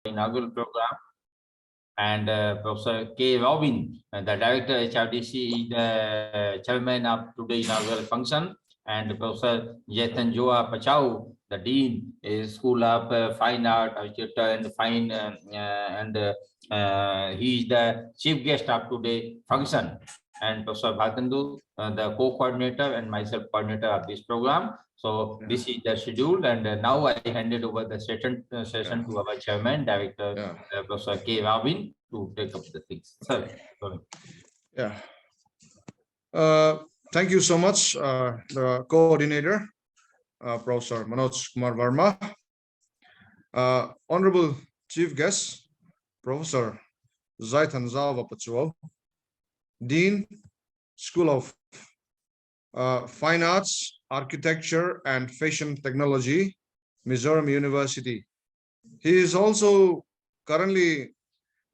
inaugural program, and Professor K. Robin, the Director HRDC, is the chairman of today's inaugural function, and Professor Jatan Joa Pachau, the Dean, is School of Fine Art, Architecture and Fine, he is the chief guest of today's function, and Professor Bhatandu, the co-coordinator, and myself coordinator of this program. So this is the schedule, and now I handed over the session to our chairman, Director Professor K. Robin, to take up the things. Sir, sorry. Thank you so much, the coordinator, Professor Manoj Kumar Verma, Honorable Chief Guest, Professor Zaitan Zalva Pachuo, Dean, School of Fine Arts, Architecture and Fashion Technology, Mizoram University. He is also currently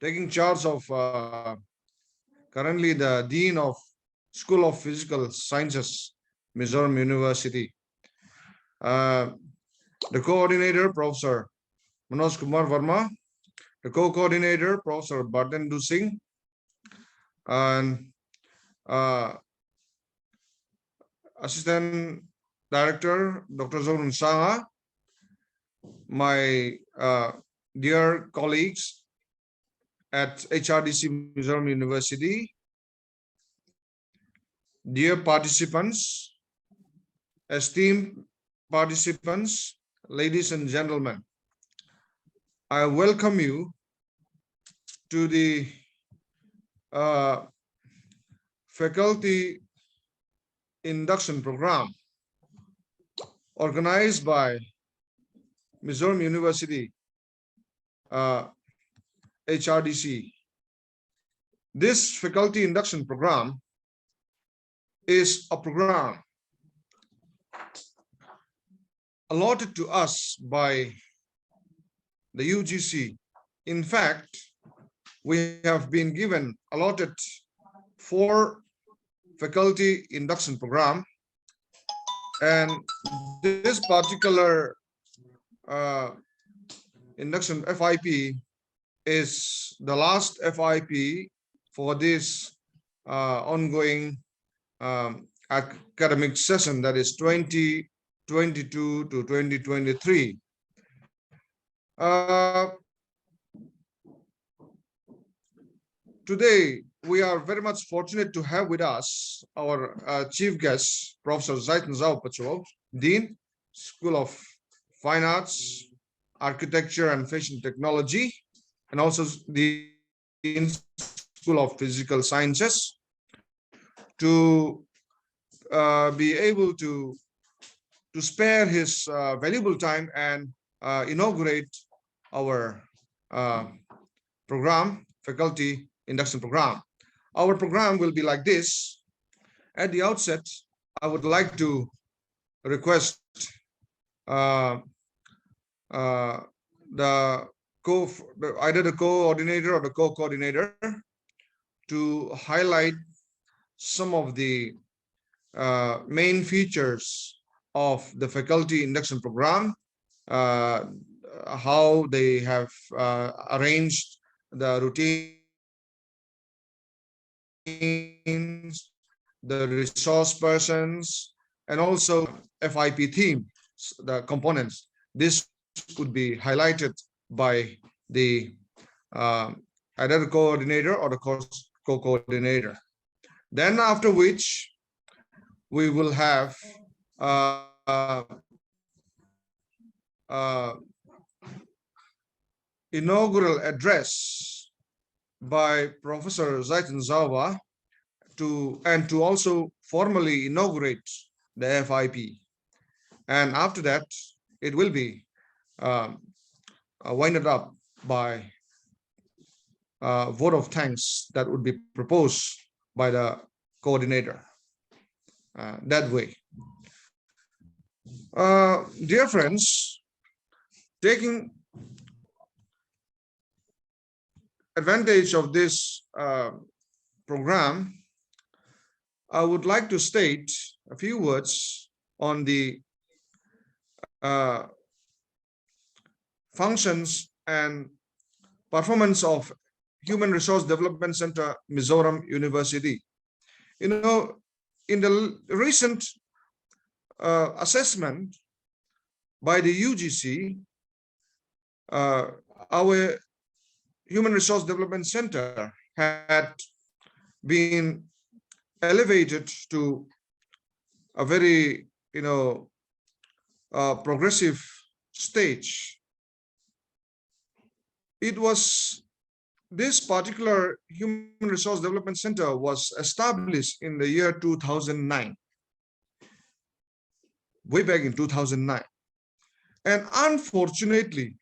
taking charge of currently the Dean of School of Physical Sciences, Mizoram University. The coordinator, Professor Manoj Kumar Verma, the co-coordinator, Professor Bhatandu Singh, and Assistant Director, Dr. Zorun Saha, my dear colleagues at HRDC Mizoram University, dear participants, esteemed participants, ladies and gentlemen, I welcome you to the faculty induction program organized by Mizoram University HRDC. This faculty induction program is a program allotted to us by the UGC. In fact, we have been given allotted 4 faculty induction program, and this particular induction FIP is the last FIP for this ongoing academic session, that is 2022 to 2023. Today, we are very much fortunate to have with us our chief guest, Professor Zaitan Zao Pachuo, Dean, School of Fine Arts, Architecture and Fashion Technology, and also the Dean, School of Physical Sciences, to be able to spare his valuable time and inaugurate our program, faculty induction program. Our program will be like this. At the outset, I would like to request either the coordinator or the co-coordinator to highlight some of the main features of the faculty induction program, how they have arranged the routines, the resource persons, and also FIP theme, the components. This could be highlighted by the either the coordinator or the co-coordinator. Then after which we will have inaugural address by Professor Zaitan Zawa to also formally inaugurate the FIP. And after that, it will be winded up by vote of thanks that would be proposed by the coordinator. That way. Dear friends, taking advantage of this program, I would like to state a few words on the functions and performance of Human Resource Development Center, Mizoram University. In the recent assessment by the UGC, our Human Resource Development Center had been elevated to a very, progressive stage. This particular Human Resource Development Center was established in the year 2009, way back in 2009. And unfortunately,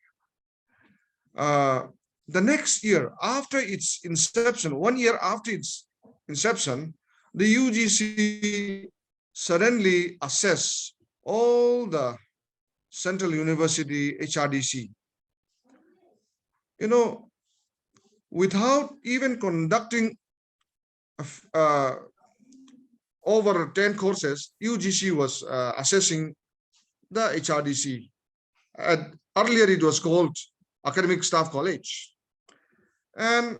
the next year after its inception, 1 year after its inception, the UGC suddenly assessed all the Central University HRDC, without even conducting over 10 courses. UGC was assessing the HRDC. Earlier it was called Academic Staff College. And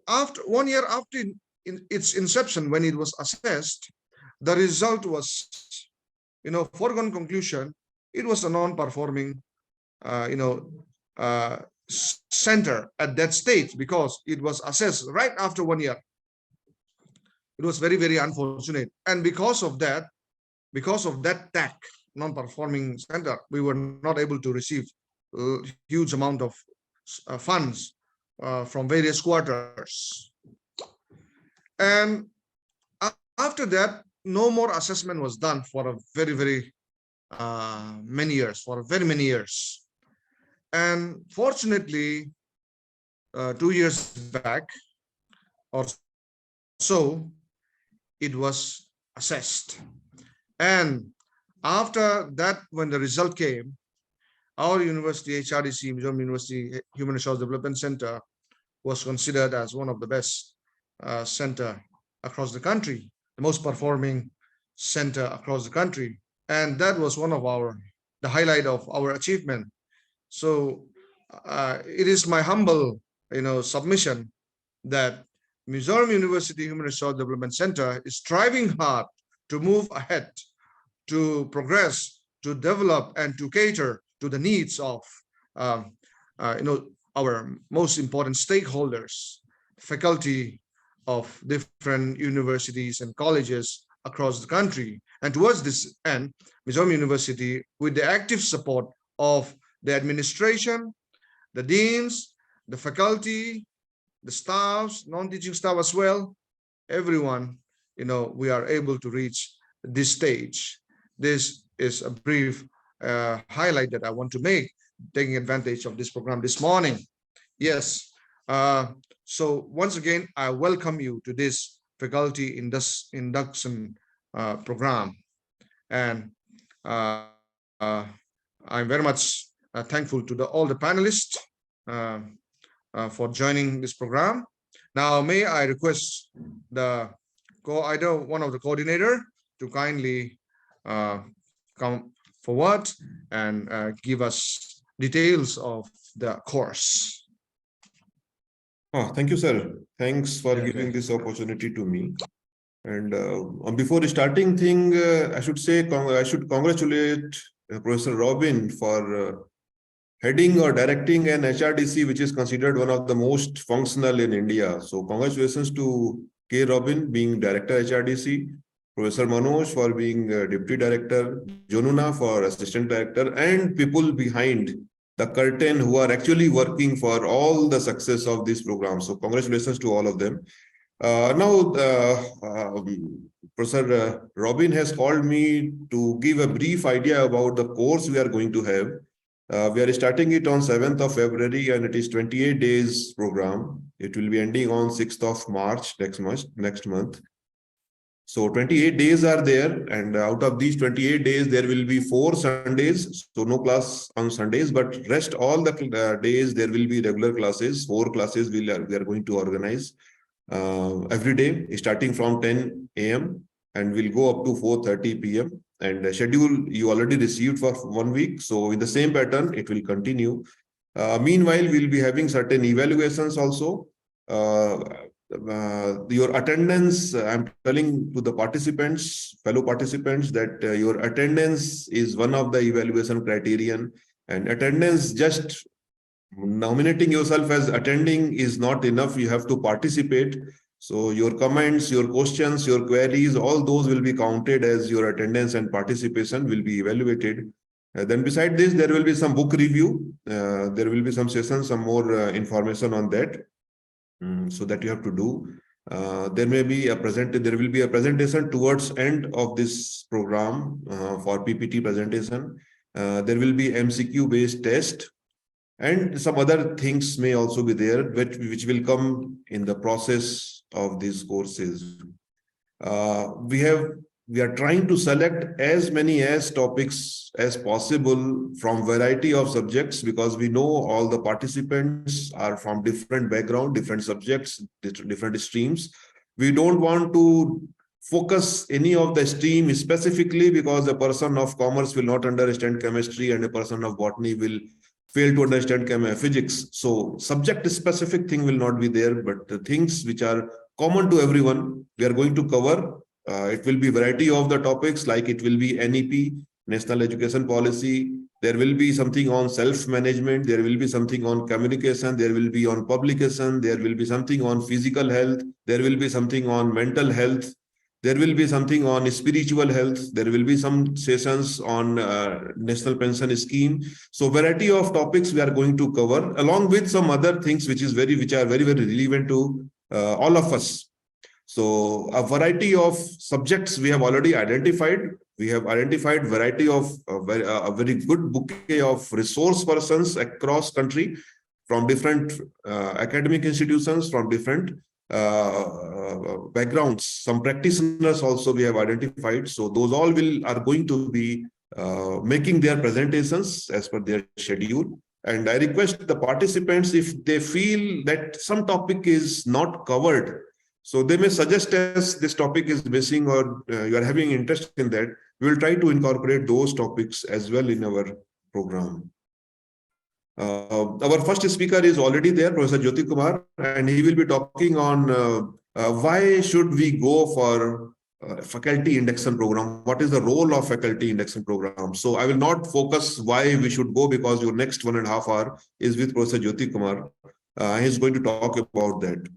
after 1 year after its inception, when it was assessed, the result was, foregone conclusion, it was a non-performing, center at that stage, because it was assessed right after 1 year. It was very, very unfortunate. And because of that TAC, non-performing center, we were not able to receive a huge amount of funds from various quarters. And after that, no more assessment was done for a very, very many years. And fortunately, 2 years back or so, it was assessed. And after that, when the result came, our university, HRDC, Mizoram University Human Resource Development Center, was considered as one of the best center across the country, the most performing center across the country. And that was one of the highlight of our achievement. So it is my humble, submission that Mizoram University Human Resource Development Center is striving hard to move ahead, to progress, to develop, and to cater to the needs of, our most important stakeholders, faculty of different universities and colleges across the country. And towards this end, Mizoram University, with the active support of the administration, the deans, the faculty, the staffs, non-teaching staff as well, everyone, we are able to reach this stage. This is a brief highlight that I want to make, taking advantage of this program this morning. Yes. So once again, I welcome you to this faculty induction program. And I'm very much thankful to all the panelists for joining this program. Now, may I request either one of the coordinator to kindly come forward and give us details of the course. Oh, thank you, sir. Thanks for giving this opportunity to me. And before starting thing, I should congratulate Professor Robin for heading or directing an HRDC, which is considered one of the most functional in India. So congratulations to K. Robin being Director HRDC, Professor Manoj for being Deputy Director, Jonuna for Assistant Director, and people behind the curtain who are actually working for all the success of this program. So congratulations to all of them. Now, Professor Robin has called me to give a brief idea about the course we are going to have. We are starting it on 7th of February, and it is 28 days program. It will be ending on 6th of March next month. So 28 days are there, and out of these 28 days, there will be 4 Sundays. So no class on Sundays, but rest all the days there will be regular classes. 4 classes we are going to organize every day, starting from 10 a.m. and will go up to 4:30 p.m. And the schedule you already received for 1 week. So in the same pattern, it will continue. Meanwhile, we'll be having certain evaluations also. Your attendance, I'm telling to the participants, fellow participants, that your attendance is one of the evaluation criterion, and attendance, just nominating yourself as attending is not enough. You have to participate. So your comments, your questions, your queries, all those will be counted as your attendance, and participation will be evaluated. Then beside this, there will be some book review. There will be some sessions, some more information on that. So that you have to do. There will be a presentation towards end of this program for PPT presentation. There will be MCQ based test, and some other things may also be there, which will come in the process of these courses. We are trying to select as many topics as possible from variety of subjects, because we know all the participants are from different background, different subjects, different streams. We don't want to focus any of the stream specifically, because a person of commerce will not understand chemistry and a person of botany will fail to understand physics. So subject specific thing will not be there, but the things which are common to everyone, we are going to cover. It will be variety of the topics, like it will be NEP, National Education Policy. There will be something on self-management. There will be something on communication. There will be on publication. There will be something on physical health. There will be something on mental health. There will be something on spiritual health. There will be some sessions on National Pension Scheme. So variety of topics we are going to cover, along with some other things which are very, very relevant to all of us. So a variety of subjects we have already identified. We have identified variety of a very good bouquet of resource persons across country, from different academic institutions, from different backgrounds. Some practitioners also we have identified. So those all are going to be making their presentations as per their schedule. And I request the participants, if they feel that some topic is not covered, so they may suggest us this topic is missing, or you are having interest in that. We will try to incorporate those topics as well in our program. Our first speaker is already there, Professor Jyoti Kumar, and he will be talking on why should we go for faculty induction program? What is the role of faculty induction program? So I will not focus why we should go, because your next 1.5 hours is with Professor Jyoti Kumar. He's going to talk about that.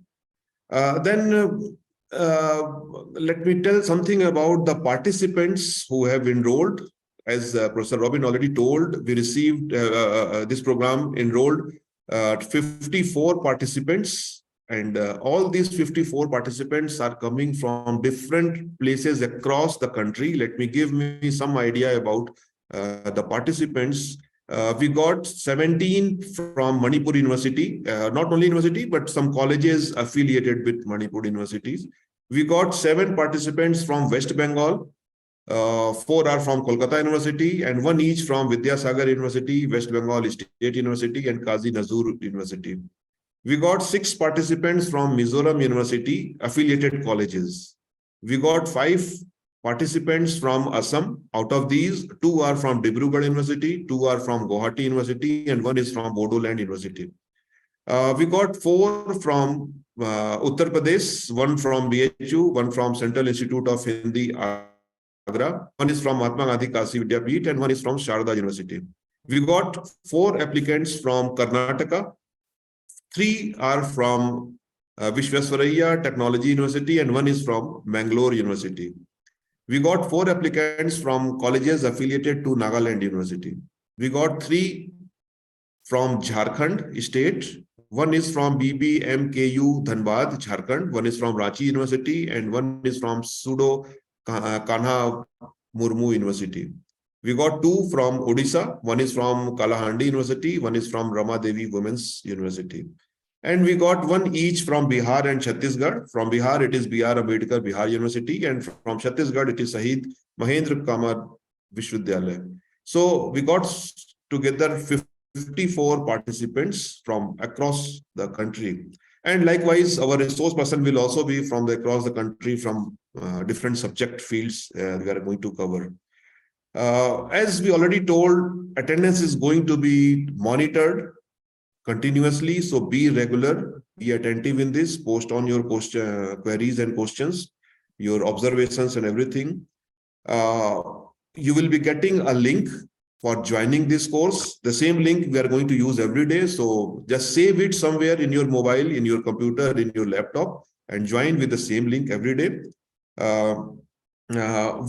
Then let me tell something about the participants who have enrolled. As Professor Robin already told, we received this program enrolled 54 participants, and all these 54 participants are coming from different places across the country. Let me give me some idea about the participants. We got 17 from Manipur University, not only university, but some colleges affiliated with Manipur universities. We got 7 participants from West Bengal, 4 are from Kolkata University, and 1 each from Vidyasagar University, West Bengal State University, and Kazi Nazur University. We got 6 participants from Mizoram University, affiliated colleges. We got 5 participants from Assam. Out of these, 2 are from Dibrugarh University, 2 are from Guwahati University, and 1 is from Bodoland University. We got 4 from Uttar Pradesh, 1 from BHU, 1 from Central Institute of Hindi, Agra, 1 is from Mahatma Gandhi Kasi Vidyapeeth, and 1 is from Sharda University. We got 4 applicants from Karnataka, 3 are from Vishwesvaraya Technology University, and 1 is from Mangalore University. We got 4 applicants from colleges affiliated to Nagaland University. We got 3 from Jharkhand State. 1 is from BBMKU Dhanbad, Jharkhand. 1 is from Ranchi University, and 1 is from Sudo Kanha Murmu University. We got 2 from Odisha. 1 is from Kalahandi University. 1 is from Ramadevi Women's University. And we got 1 each from Bihar and Chhattisgarh. From Bihar, it is B.R. Ambedkar Bihar University, and from Chhattisgarh, it is Shahid Mahendra Kamar Vishwavidyalaya. So we got together 54 participants from across the country. And likewise, our resource person will also be from across the country, from different subject fields we are going to cover. As we already told, attendance is going to be monitored. continuously. So be regular, be attentive in this, post on your queries and questions, your observations and everything. You will be getting a link for joining this course. The same link we are going to use every day. So just save it somewhere in your mobile, in your computer, in your laptop, and join with the same link every day.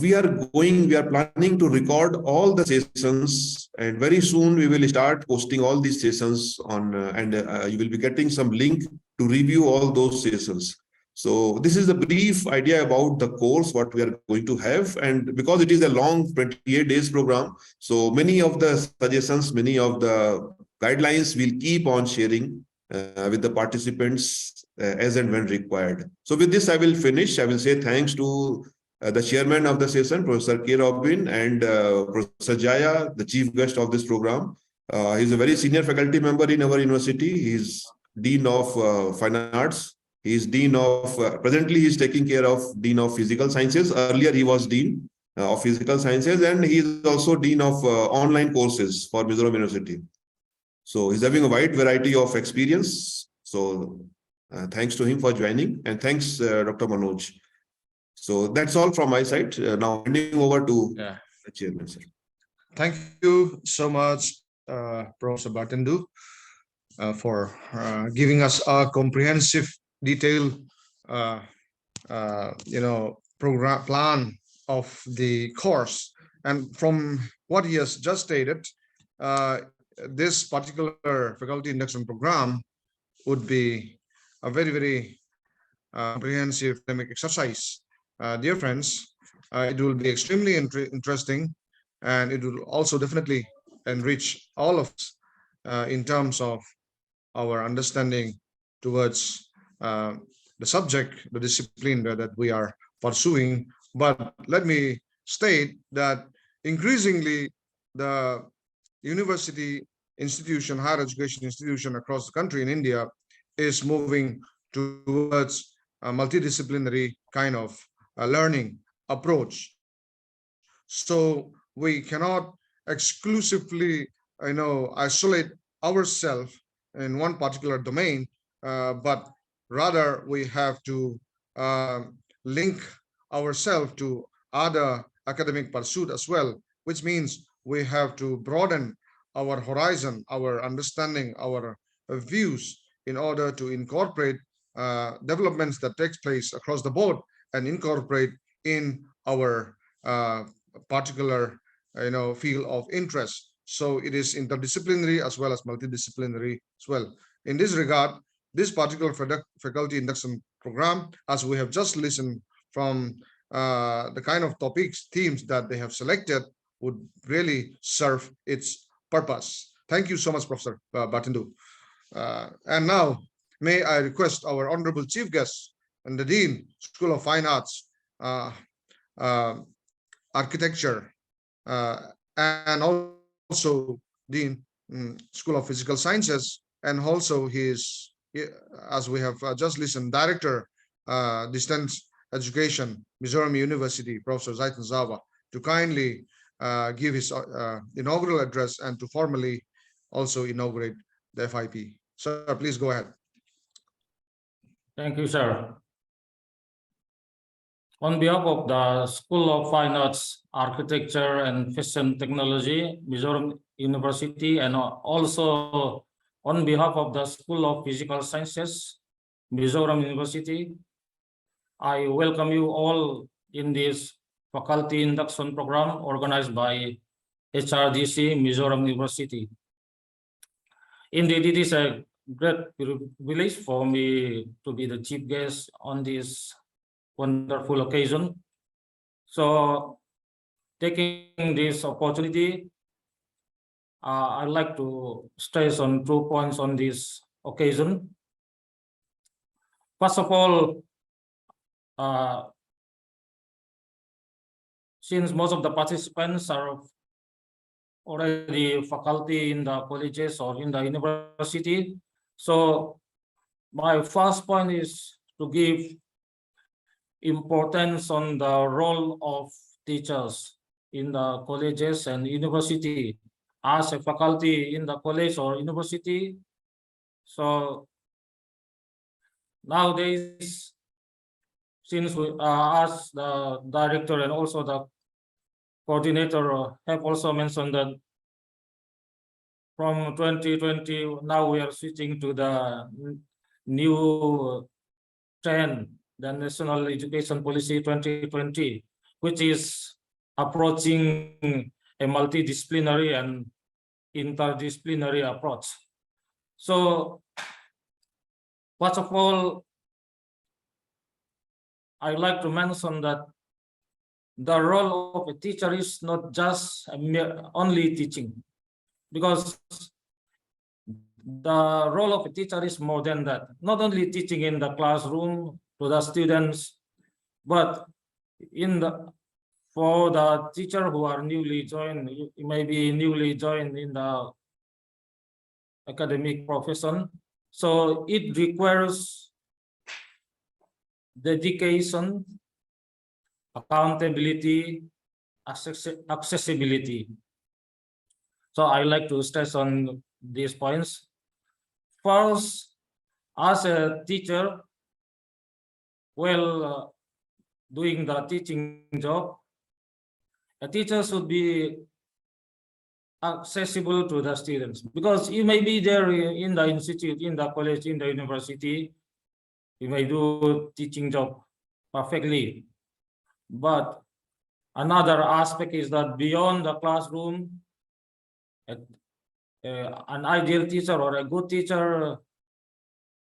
We are planning to record all the sessions, and very soon we will start posting all these sessions on, you will be getting some link to review all those sessions. So this is a brief idea about the course, what we are going to have. And because it is a long 28 days program, so many of the suggestions, many of the guidelines we'll keep on sharing with the participants as and when required. So with this, I will finish. I will say thanks to the chairman of the session, Professor K. Robin, and Professor Jaya, the chief guest of this program. He's a very senior faculty member in our university. He's Dean of Fine Arts. He's Dean of, presently he's taking care of Dean of Physical Sciences. Earlier he was Dean of Physical Sciences, and he's also Dean of online courses for Mizoram University. So he's having a wide variety of experience. So thanks to him for joining, and thanks Dr. Manoj. So that's all from my side. Now handing over to the chairman, sir. Thank you so much, Professor Bhatindu, for giving us a comprehensive, detailed, program plan of the course. And from what he has just stated, this particular faculty induction program would be a very, very comprehensive academic exercise. Dear friends, it will be extremely interesting, and it will also definitely enrich all of us in terms of our understanding towards the subject, the discipline that we are pursuing. But let me state that increasingly the university institution, higher education institution across the country in India is moving towards a multidisciplinary kind of learning approach. So we cannot exclusively, isolate ourselves in one particular domain, but rather we have to link ourselves to other academic pursuit as well, which means we have to broaden our horizon, our understanding, our views in order to incorporate developments that takes place across the board and incorporate in our particular field of interest. So it is interdisciplinary as well as multidisciplinary as well. In this regard, this particular faculty induction program, as we have just listened from the kind of topics, themes that they have selected, would really serve its purpose. Thank you so much, Professor Bhatindu. And now, may I request our Honorable Chief Guest and the Dean, School of Fine Arts, Architecture, and also Dean, School of Physical Sciences, and also his, as we have just listened, Director, Distance Education, Mizoram University, Professor Aizawl, to kindly give his inaugural address and to formally also inaugurate the FIP. Sir, please go ahead. Thank you, sir. On behalf of the School of Fine Arts, Architecture and Fashion Technology, Mizoram University, and also on behalf of the School of Physical Sciences, Mizoram University, I welcome you all in this faculty induction program organized by HRDC, Mizoram University. Indeed, it is a great privilege for me to be the chief guest on this wonderful occasion. So, taking this opportunity, I'd like to stress on 2 points on this occasion. First of all, since most of the participants are already faculty in the colleges or in the university, so my first point is to give importance on the role of teachers in the colleges and university. As a faculty in the college or university, So nowadays, since we, as the director and also the coordinator have also mentioned that from 2020, now we are switching to the new trend, the National Education Policy 2020, which is approaching a multidisciplinary and interdisciplinary approach. So, first of all, I'd like to mention that the role of a teacher is not just only teaching, because the role of a teacher is more than that. Not only teaching in the classroom to the students, but for the teacher who are newly joined, maybe newly joined in the academic profession. So it requires dedication, accountability, accessibility. So I like to stress on these points. First, as a teacher, while doing the teaching job, a teacher should be accessible to the students, because you may be there in the institute, in the college, in the university, you may do teaching job perfectly. But another aspect is that beyond the classroom, an ideal teacher or a good teacher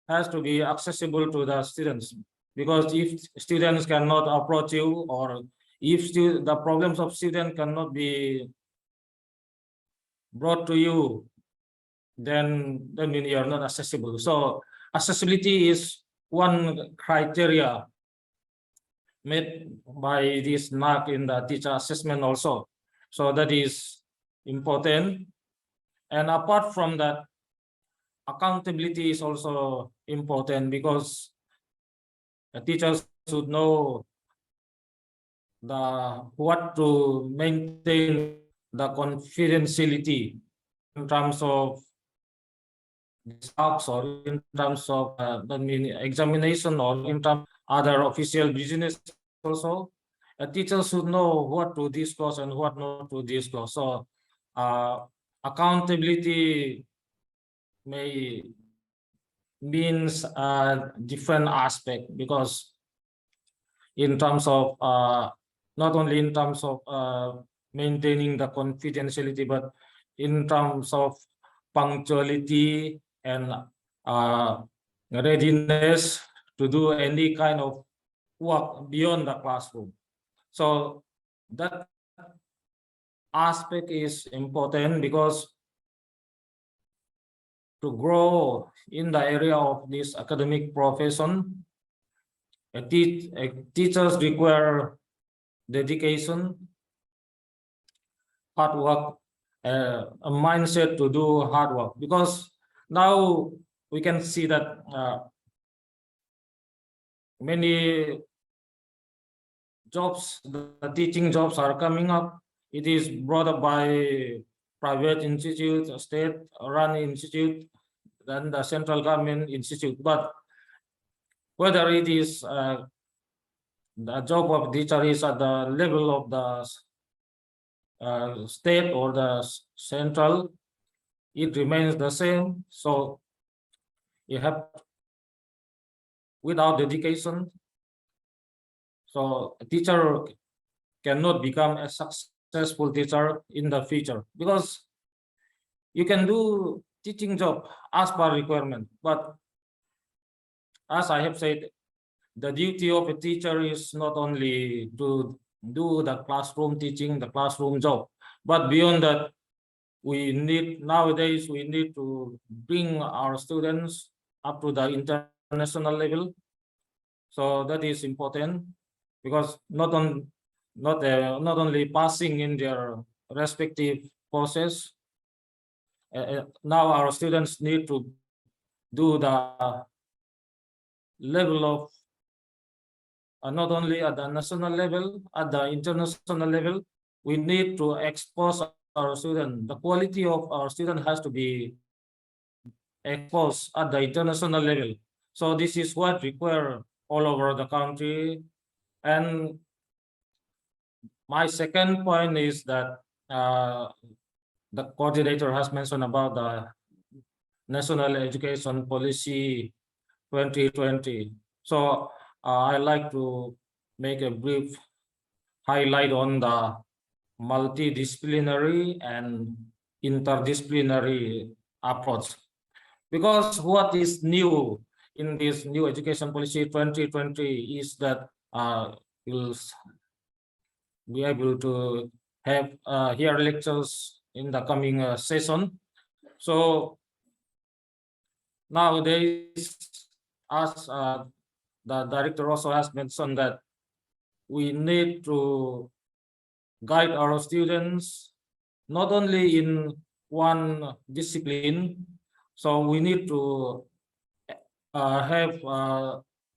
has to be accessible to the students, because if students cannot approach you, or if the problems of students cannot be brought to you, then you are not accessible. So accessibility is one criteria made by this NAC in the teacher assessment also. So that is important. And apart from that, accountability is also important, because the teachers should know what to maintain the confidentiality in terms of stocks, or in terms of examination, or in terms of other official business also. A teacher should know what to disclose and what not to disclose. So accountability means a different aspect, because in terms of not only in terms of maintaining the confidentiality, but in terms of punctuality and readiness to do any kind of work beyond the classroom. So that aspect is important, because to grow in the area of this academic profession, teachers require dedication, hard work, a mindset to do hard work, because now we can see that many jobs, the teaching jobs are coming up. It is brought up by private institute, state-run institute, then the central government institute. But whether it is the job of teacher is at the level of the state or the central, it remains the same. So you have, without dedication, so a teacher cannot become a successful teacher in the future, because you can do teaching job as per requirement, but as I have said, the duty of a teacher is not only to do the classroom teaching, the classroom job, but beyond that, nowadays we need to bring our students up to the international level. So that is important, because not only passing in their respective courses. Now our students need to do the level of not only at the national level, at the international level. We need to expose our student. The quality of our student has to be exposed at the international level. So this is what required all over the country. And my second point is that the coordinator has mentioned about the National Education Policy 2020. So I like to make a brief highlight on the multidisciplinary and interdisciplinary approach. Because what is new in this new education policy 2020 is that we'll be able to have hear lectures in the coming session. So nowadays, as the director also has mentioned, that we need to guide our students not only in one discipline, so we need to have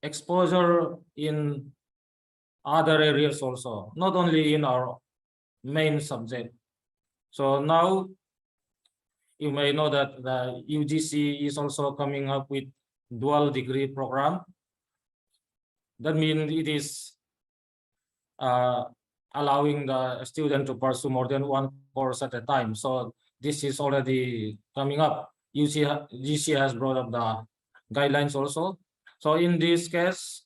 exposure in other areas also, not only in our main subject. So now you may know that the UGC is also coming up with dual degree program. That means it is allowing the student to pursue more than one course at a time. So this is already coming up. UGC has brought up the guidelines also. So in this case,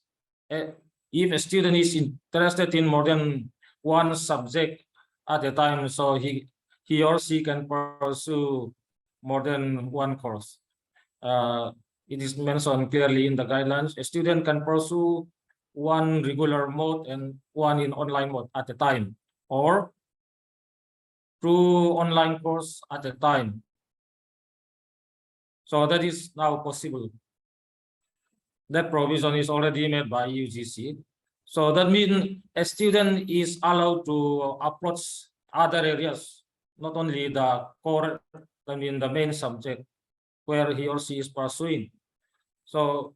if a student is interested in more than one subject at a time, so he or she can pursue more than one course. It is mentioned clearly in the guidelines. A student can pursue one regular mode and one in online mode at a time, or two online course at a time. So that is now possible. That provision is already made by UGC. So that means a student is allowed to approach other areas, not only the core, I mean the main subject where he or she is pursuing. So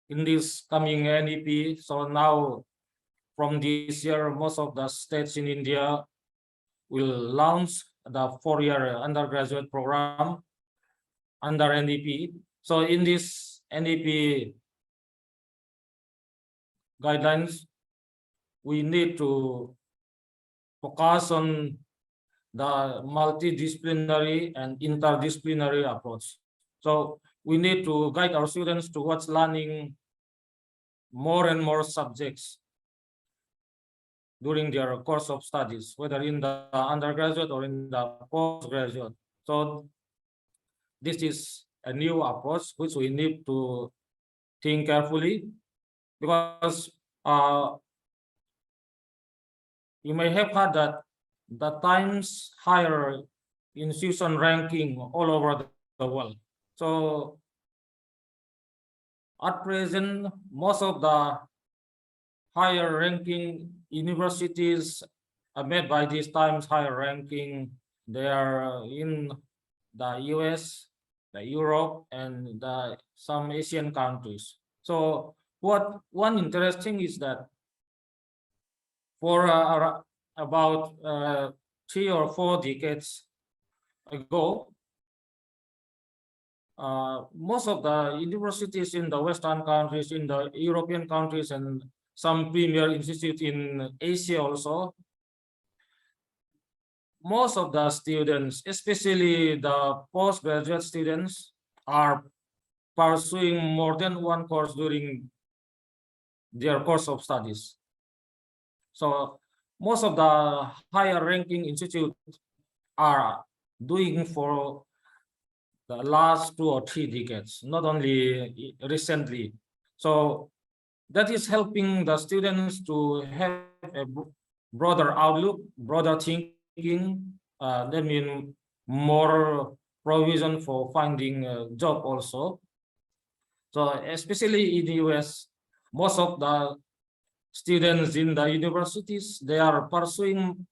in this coming NEP, so now from this year, most of the states in India will launch the 4-year undergraduate program under NEP. So in this NEP guidelines, we need to focus on the multidisciplinary and interdisciplinary approach. So we need to guide our students towards learning more and more subjects during their course of studies, whether in the undergraduate or in the postgraduate. So this is a new approach which we need to think carefully, because you may have heard that the Times higher institution ranking all over the world. So at present, most of the higher ranking universities are made by these Times higher ranking. They are in the US, the Europe, and some Asian countries. So what one interesting is that for about 3 or 4 decades ago, most of the universities in the Western countries, in the European countries, and some premier institutes in Asia also, most of the students, especially the postgraduate students, are pursuing more than one course during their course of studies. So most of the higher ranking institutes are doing for the last 2 or 3 decades, not only recently. So that is helping the students to have a broader outlook, broader thinking. That means more provision for finding a job also. So especially in the US, most of the students in the universities, they are pursuing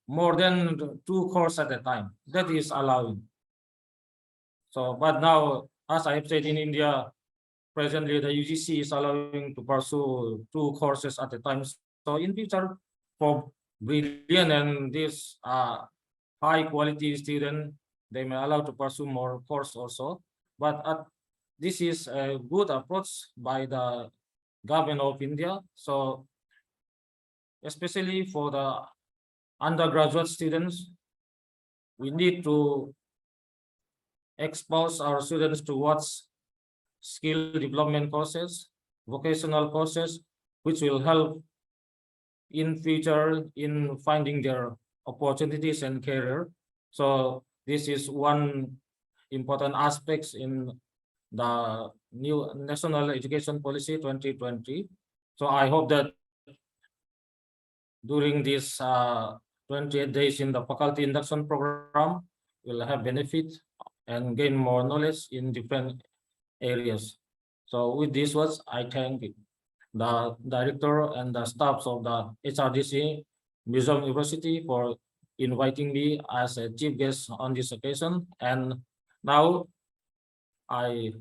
more than 2 courses at a time. That is allowing. So, but now, as I have said, in India, presently the UGC is allowing to pursue 2 courses at a time. So in future, for brilliant and this high quality student, they may allow to pursue more course also. But this is a good approach by the government of India. So especially for the undergraduate students, we need to expose our students towards skill development courses, vocational courses, which will help in future in finding their opportunities and career. So this is one important aspects in the new National Education Policy 2020. So I hope that during this 28 days in the faculty induction program, will have benefit and gain more knowledge in different areas. So with these words, I thank the director and the staffs of the HRDC Mizoram University for inviting me as a chief guest on this occasion. And now I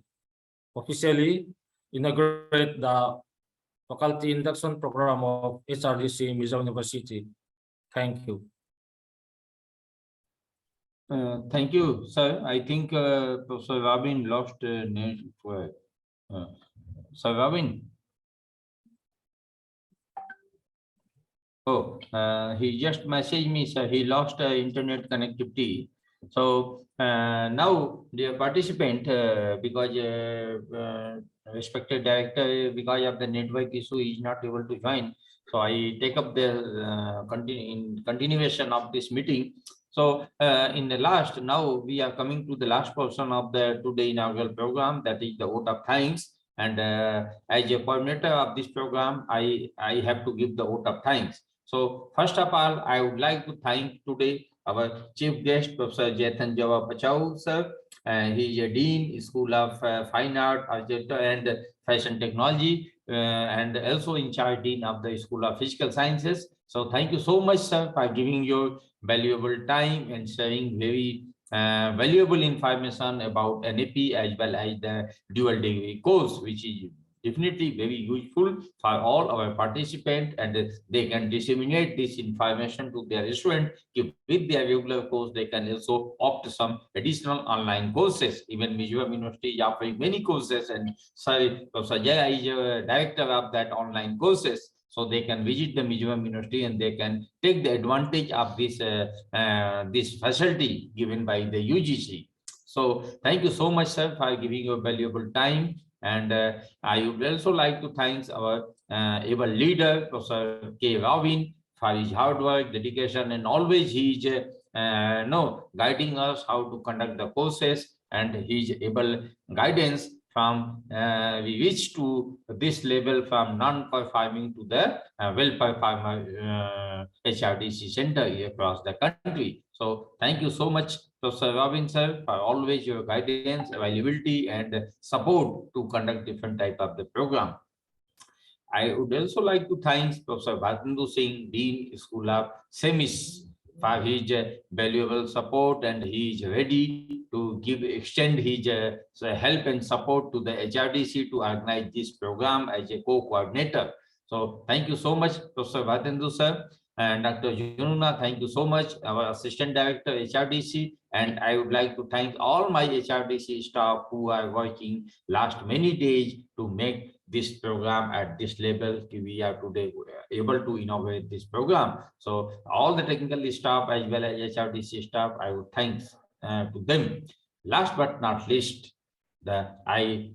officially inaugurate the faculty induction program of HRDC Mizoram University. Thank you. Thank you, sir. I think Professor Robin lost net for Sir Robin. Oh, he just messaged me, sir. He lost internet connectivity. So now, dear participant, because respected director, because of the network issue, is not able to join. So I take up the continuation of this meeting. So in the last, now we are coming to the last portion of the today inaugural program, that is the vote of thanks. And as a coordinator of this program, I have to give the vote of thanks. So first of all, I would like to thank today our chief guest, Professor Jaithan Pachau, sir. He is a Dean, School of Fine Art, Architecture and Fashion Technology, and also in charge Dean of the School of Physical Sciences. So thank you so much, sir, for giving your valuable time and sharing very valuable information about NAP as well as the dual degree course, which is definitely very useful for all our participants, and they can disseminate this information to their students. With their regular course, they can also opt some additional online courses. Even Mizoram University is offering many courses, and Professor Jaya is a director of that online courses. So they can visit the Mizoram University and they can take the advantage of this this facility given by the UGC. So thank you so much, sir, for giving your valuable time. And I would also like to thank our able leader, Professor K. Robin, for his hard work, dedication, and always he is guiding us how to conduct the courses, and his able guidance from we reach to this level from non-performing to the well-performer HRDC center across the country. So thank you so much, Professor Robin, sir, for always your guidance, availability, and support to conduct different type of the program. I would also like to thank Professor Bhatindu Singh, Dean, School of Semis, for his valuable support, and he is ready to extend his help and support to the HRDC to organize this program as a co-coordinator. So thank you so much, Professor Bhatindu, sir. And Dr. Jununa, thank you so much, our Assistant Director, HRDC. And I would like to thank all my HRDC staff who are working last many days to make this program at this level. We are today able to inaugurate this program. So all the technical staff as well as HRDC staff, I would thank to them. Last but not least, I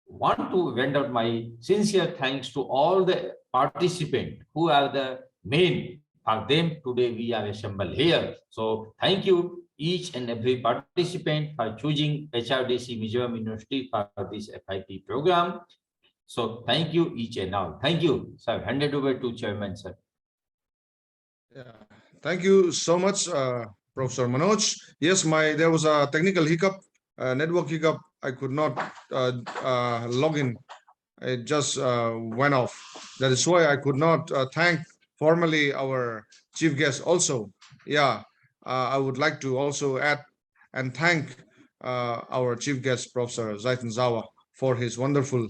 want to render my sincere thanks to all the participants who are the main. For them, today we are assembled here. So thank you each and every participant for choosing HRDC Mizoram University for this FIP program. So thank you each and all. Thank you, sir. Handed over to Chairman, sir. Yeah, thank you so much, Professor Manoj. Yes, there was a technical hiccup, network hiccup. I could not log in. It just went off. That is why I could not thank formally our chief guest also. Yeah, I would like to also add and thank our chief guest, Professor Jaithan Zawa, for his wonderful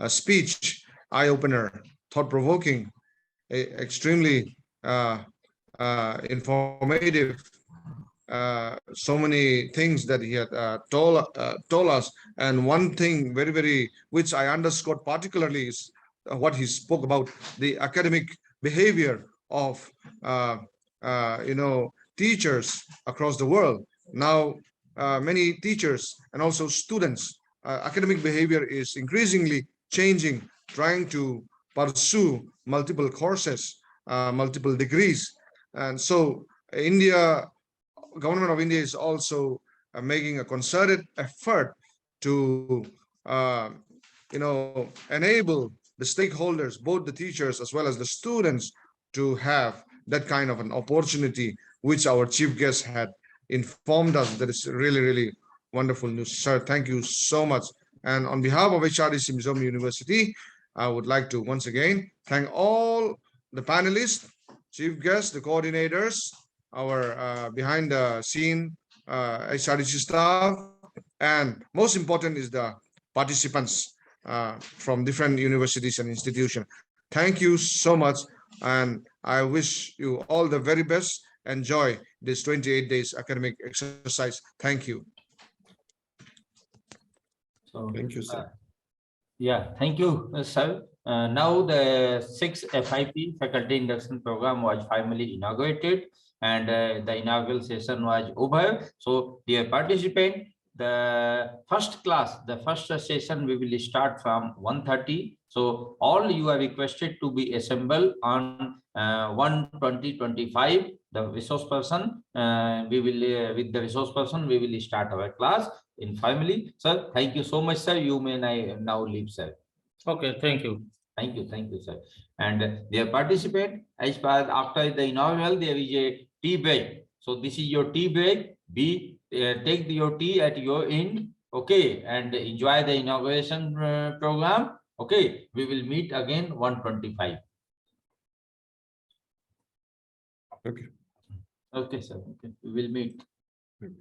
speech, eye-opener, thought-provoking, extremely informative, so many things that he had told us. And one thing very which I underscored particularly is what he spoke about, the academic behavior of teachers across the world. Now many teachers and also students, academic behavior is increasingly changing, trying to pursue multiple courses, multiple degrees. And so government of India is also making a concerted effort to enable the stakeholders, both the teachers as well as the students, to have that kind of an opportunity, which our chief guest had informed us. That is really wonderful news, sir. Thank you so much. And on behalf of HRDC Mizoram University, I would like to once again thank all the panelists, chief guests, the coordinators, our behind the scene HRDC staff, and most important is the participants from different universities and institutions. Thank you so much, and I wish you all the very best. Enjoy this 28 days academic exercise. Thank you. So, Thank you, sir. Yeah, thank you, sir. Now the 6th FIP faculty induction program was finally inaugurated, and the inaugural session was over. So, dear participant, the first class, the first session, we will start from 1:30. So, all you are requested to be assembled on 1/20/25. The resource person, we will with the resource person, we will start our class in family. Sir, thank you so much, sir. You may now leave, sir. Okay, thank you. Thank you, sir. And dear participant, as far after the inaugural, there is a tea break. So this is your tea break. Take your tea at your end, okay, and enjoy the inauguration program. Okay, we will meet again 1:25. Okay. Okay, sir. Okay, we will meet. Okay.